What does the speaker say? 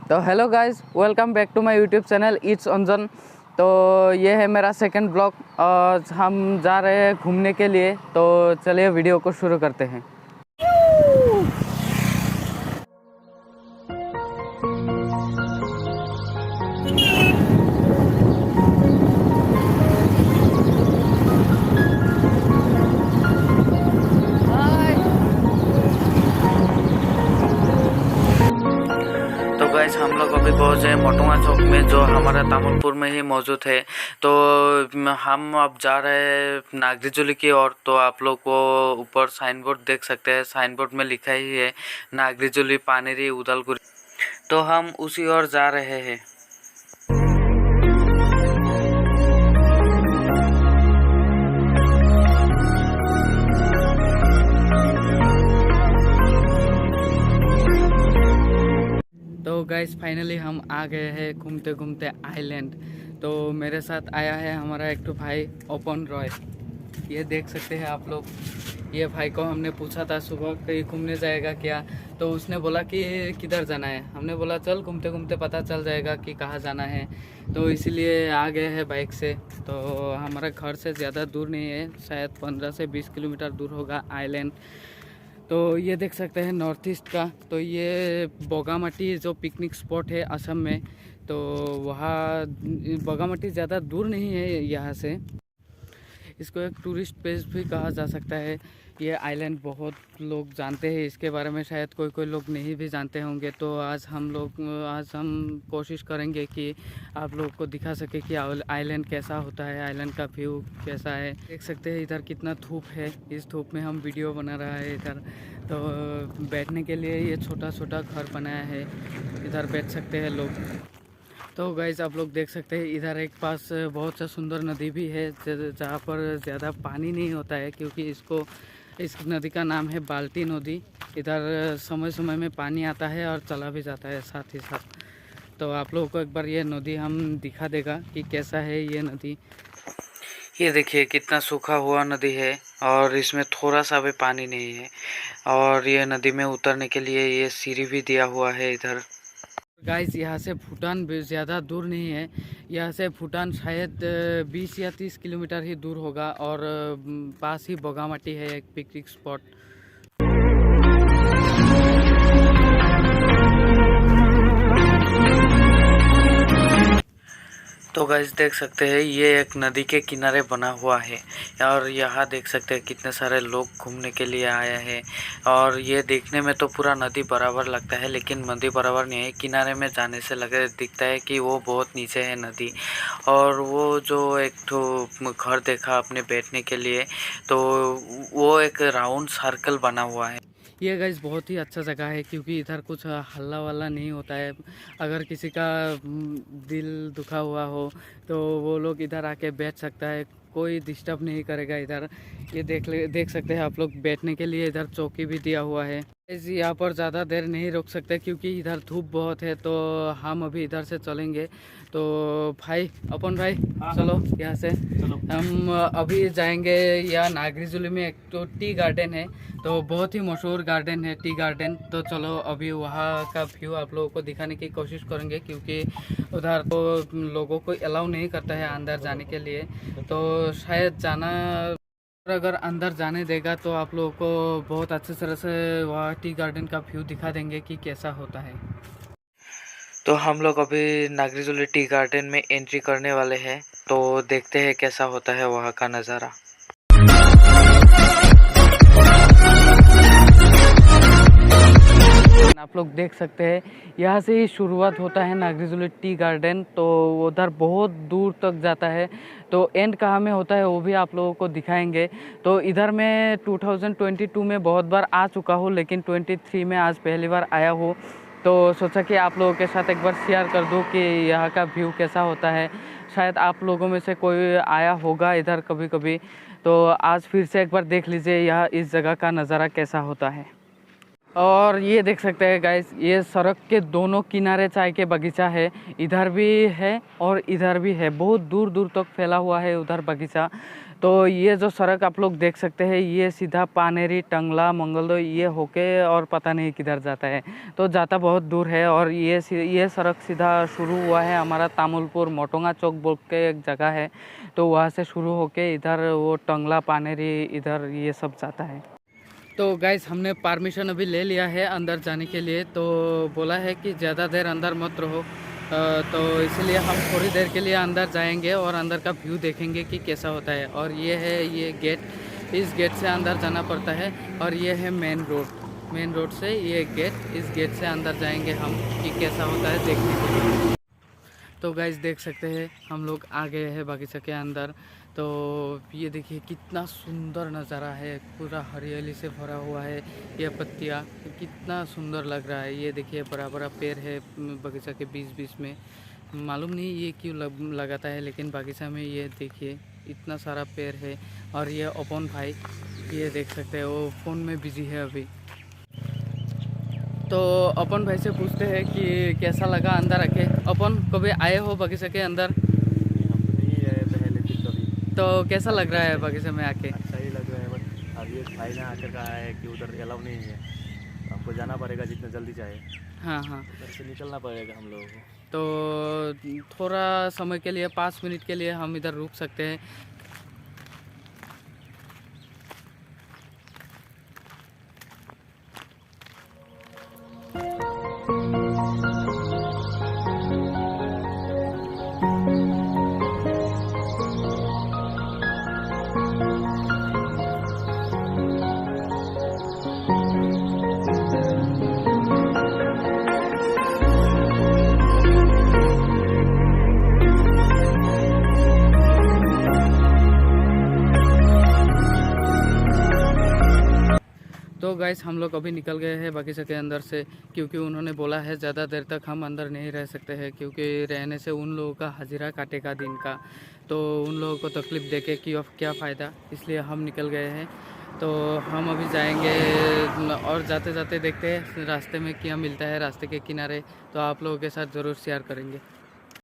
तो hello guys, welcome back to my YouTube channel it's Anjan. तो ये है मेरा सेकंड ब्लॉग और हम जा रहे हैं घूमने के लिए। तो चलिए वीडियो को शुरू करते हैं। तो गाइस, हम लोग अभी पहुँचे हैं मोटुआ चौक में, जो हमारा तामुलपुर में ही मौजूद है। तो हम अब जा रहे हैं नागरीजुली की ओर। तो आप लोग को ऊपर साइन बोर्ड देख सकते हैं, साइन बोर्ड में लिखा ही है नागरीजुली पानेरी उदालगुरी। तो हम उसी ओर जा रहे हैं। तो गाइस, फाइनली हम आ गए हैं घूमते घूमते आइलैंड। तो मेरे साथ आया है हमारा एक तो भाई ओपन रॉय। ये देख सकते हैं आप लोग। ये भाई को हमने पूछा था सुबह कहीं घूमने जाएगा क्या, तो उसने बोला कि किधर जाना है। हमने बोला चल घूमते घूमते पता चल जाएगा कि कहाँ जाना है। तो इसीलिए आ गए हैं बाइक से। तो हमारा घर से ज़्यादा दूर नहीं है, शायद 15 से 20 किलोमीटर दूर होगा आइलैंड। तो ये देख सकते हैं नॉर्थ ईस्ट का। तो ये बोगामाटी जो पिकनिक स्पॉट है असम में, तो वहाँ बोगामाटी ज़्यादा दूर नहीं है यहाँ से। इसको एक टूरिस्ट प्लेस भी कहा जा सकता है। ये आइलैंड बहुत लोग जानते हैं इसके बारे में, शायद कोई कोई लोग नहीं भी जानते होंगे। तो आज हम कोशिश करेंगे कि आप लोग को दिखा सके कि आइलैंड कैसा होता है, आइलैंड का व्यू कैसा है। देख सकते हैं इधर कितना धूप है, इस धूप में हम वीडियो बना रहा है इधर। तो बैठने के लिए ये छोटा छोटा घर बनाया है, इधर बैठ सकते हैं लोग। तो गाइज, आप लोग देख सकते हैं इधर एक पास बहुत सा सुंदर नदी भी है, जहाँ पर ज़्यादा पानी नहीं होता है, क्योंकि इस नदी का नाम है बाल्टी नदी। इधर समय समय में पानी आता है और चला भी जाता है साथ ही साथ। तो आप लोगों को एक बार ये नदी हम दिखा देगा कि कैसा है ये नदी। ये देखिए कितना सूखा हुआ नदी है और इसमें थोड़ा सा भी पानी नहीं है। और ये नदी में उतरने के लिए ये सीढ़ी भी दिया हुआ है इधर। गाइस, यहाँ से भूटान भी ज़्यादा दूर नहीं है। यहाँ से भूटान शायद 20 या 30 किलोमीटर ही दूर होगा। और पास ही बोगामाटी है, एक पिकनिक स्पॉट। तो गाइस, देख सकते हैं ये एक नदी के किनारे बना हुआ है। और यहाँ देख सकते हैं कितने सारे लोग घूमने के लिए आए हैं। और ये देखने में तो पूरा नदी बराबर लगता है, लेकिन नदी बराबर नहीं है। किनारे में जाने से दिखता है कि वो बहुत नीचे है नदी। और वो जो एक तो घर देखा अपने बैठने के लिए, तो वो एक राउंड सर्कल बना हुआ है। ये गाइस बहुत ही अच्छा जगह है, क्योंकि इधर कुछ हल्ला वल्ला नहीं होता है। अगर किसी का दिल दुखा हुआ हो तो वो लोग इधर आके बैठ सकता है, कोई डिस्टर्ब नहीं करेगा इधर। ये देख सकते हैं आप लोग, बैठने के लिए इधर चौकी भी दिया हुआ है। यहाँ पर ज़्यादा देर नहीं रुक सकते, क्योंकि इधर धूप बहुत है। तो हम अभी इधर से चलेंगे। तो भाई, अपन भाई, चलो यहाँ से हम अभी जाएंगे। यहाँ नागरीजुली में एक तो टी गार्डन है, तो बहुत ही मशहूर गार्डन है टी गार्डन। तो चलो अभी वहाँ का व्यू आप लोगों को दिखाने की कोशिश करेंगे, क्योंकि उधर तो लोगों को अलाउ नहीं करता है अंदर जाने के लिए। तो शायद जाना, अगर अंदर जाने देगा तो आप लोगों को बहुत अच्छे तरह से वहाँ टी गार्डन का व्यू दिखा देंगे कि कैसा होता है। तो हम लोग अभी नागरीजुली टी गार्डन में एंट्री करने वाले हैं। तो देखते हैं कैसा होता है वहाँ का नज़ारा। आप लोग देख सकते हैं यहाँ से ही शुरुआत होता है नागरीजुली टी गार्डन। तो उधर बहुत दूर तक जाता है। तो एंड कहाँ में होता है वो भी आप लोगों को दिखाएंगे। तो इधर मैं 2022 में बहुत बार आ चुका हूँ, लेकिन 23 में आज पहली बार आया हूँ। तो सोचा कि आप लोगों के साथ एक बार शेयर कर दूँ कि यहाँ का व्यू कैसा होता है। शायद आप लोगों में से कोई आया होगा इधर कभी कभी, तो आज फिर से एक बार देख लीजिए यहाँ इस जगह का नज़ारा कैसा होता है। और ये देख सकते हैं गाइस, ये सड़क के दोनों किनारे चाय के बगीचा है। इधर भी है और इधर भी है, बहुत दूर दूर तक फैला हुआ है उधर बगीचा। तो ये जो सड़क आप लोग देख सकते हैं ये सीधा पानेरी, टंगला, मंगलदो ये होके और पता नहीं किधर जाता है, तो जाता बहुत दूर है। और ये सड़क सीधा शुरू हुआ है हमारा तामुलपुर मोटोंगा चौक बोल के एक जगह है, तो वहाँ से शुरू होके इधर वो टंगला, पानेरी इधर ये सब जाता है। तो गाइस हमने परमिशन अभी ले लिया है अंदर जाने के लिए, तो बोला है कि ज़्यादा देर अंदर मत रहो, तो इसलिए हम थोड़ी देर के लिए अंदर जाएंगे और अंदर का व्यू देखेंगे कि कैसा होता है। और ये है ये गेट, इस गेट से अंदर जाना पड़ता है। और ये है मेन रोड से ये गेट, इस गेट से अंदर जाएंगे हम कि कैसा होता है देखने के लिए। तो गाइस देख सकते हैं हम लोग आ गए हैं बगीचा के अंदर। तो ये देखिए कितना सुंदर नज़ारा है, पूरा हरियाली से भरा हुआ है, ये पत्तियाँ कितना सुंदर लग रहा है। ये देखिए बड़ा बड़ा पेड़ है बगीचा के बीच बीच में, मालूम नहीं ये क्यों लगाता है, लेकिन बगीचा में ये देखिए इतना सारा पेड़ है। और ये अपन भाई ये देख सकते हैं वो फ़ोन में बिजी है अभी। तो अपन भाई से पूछते हैं कि कैसा लगा अंदर आके। अपन कभी आए हो बगीचा के अंदर? नहीं है पहले दिन कभी। तो कैसा लग रहा है बगीचे में आके? अच्छा ही लग रहा है, बट अभी एक भाई ने आकर कहा है कि उधर अलाउ नहीं है, तो हमको जाना पड़ेगा जितना जल्दी चाहे। हाँ हाँ, उधर से निकलना पड़ेगा हम लोगों को। तो थोड़ा समय के लिए 5 मिनट के लिए हम इधर रुक सकते हैं। तो गाइस हम लोग अभी निकल गए हैं बगीचे के अंदर से, क्योंकि उन्होंने बोला है ज़्यादा देर तक हम अंदर नहीं रह सकते हैं, क्योंकि रहने से उन लोगों का हाजिरा काटेगा दिन का, तो उन लोगों को तकलीफ़ देके कि अब क्या फ़ायदा, इसलिए हम निकल गए हैं। तो हम अभी जाएंगे और जाते जाते देखते हैं रास्ते में क्या मिलता है रास्ते के किनारे, तो आप लोगों के साथ ज़रूर शेयर करेंगे।